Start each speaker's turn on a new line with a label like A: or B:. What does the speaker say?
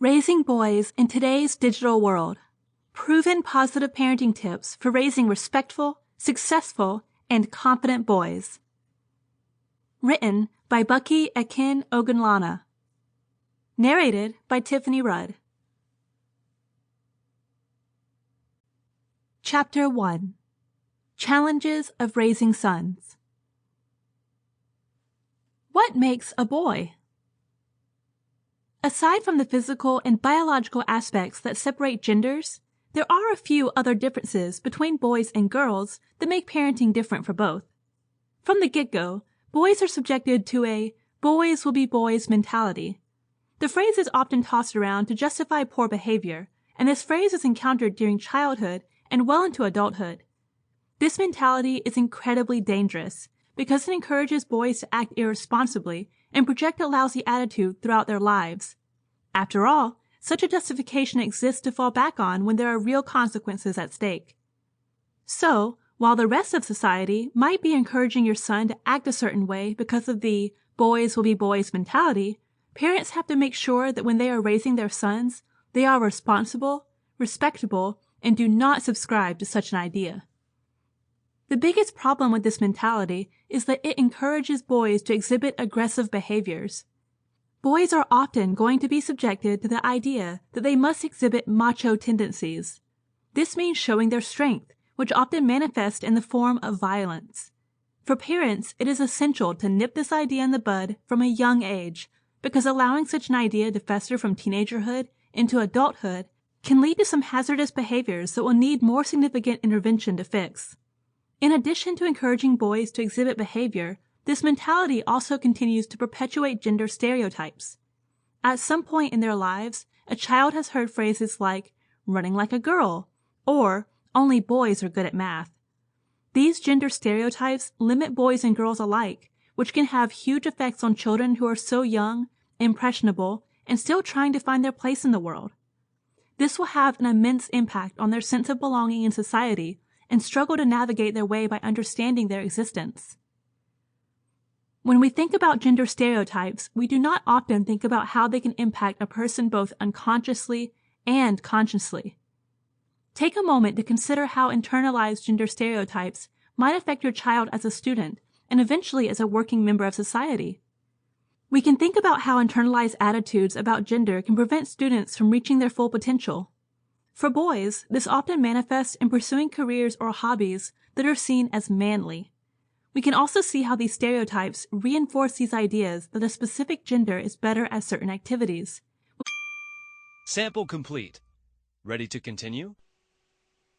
A: Raising boys in today's digital world. Proven positive parenting tips for raising respectful, successful, and confident boys. Written by Bukky Ekine-Ogunlana. Narrated by Tiffany Rudd. Chapter 1. Challenges of Raising Sons. What makes a boy? Aside from the physical and biological aspects that separate genders, there are a few other differences between boys and girls that make parenting different for both. From the get-go, boys are subjected to a boys will be boys mentality. The phrase is often tossed around to justify poor behavior, and this phrase is encountered during childhood and well into adulthood. This mentality is incredibly dangerous because it encourages boys to act irresponsibly and project a lousy attitude throughout their lives. After all, such a justification exists to fall back on when there are real consequences at stake. So, while the rest of society might be encouraging your son to act a certain way because of the boys will be boys mentality, parents have to make sure that when they are raising their sons, they are responsible, respectable, and do not subscribe to such an idea. The biggest problem with this mentality is that it encourages boys to exhibit aggressive behaviors. Boys are often going to be subjected to the idea that they must exhibit macho tendencies. This means showing their strength, which often manifests in the form of violence. For parents, it is essential to nip this idea in the bud from a young age, because allowing such an idea to fester from teenagerhood into adulthood can lead to some hazardous behaviors that will need more significant intervention to fix. In addition to encouraging boys to exhibit behavior, this mentality also continues to perpetuate gender stereotypes. At some point in their lives, a child has heard phrases like running like a girl or only boys are good at math. These gender stereotypes limit boys and girls alike, which can have huge effects on children who are so young, impressionable, and still trying to find their place in the world. This will have an immense impact on their sense of belonging in society and struggle to navigate their way by understanding their existence. When we think about gender stereotypes, we do not often think about how they can impact a person both unconsciously and consciously. Take a moment to consider how internalized gender stereotypes might affect your child as a student and eventually as a working member of society. We can think about how internalized attitudes about gender can prevent students from reaching their full potential. For boys, this often manifests in pursuing careers or hobbies that are seen as manly. We can also see how these stereotypes reinforce these ideas that a specific gender is better at certain activities.
B: Sample complete. Ready to continue?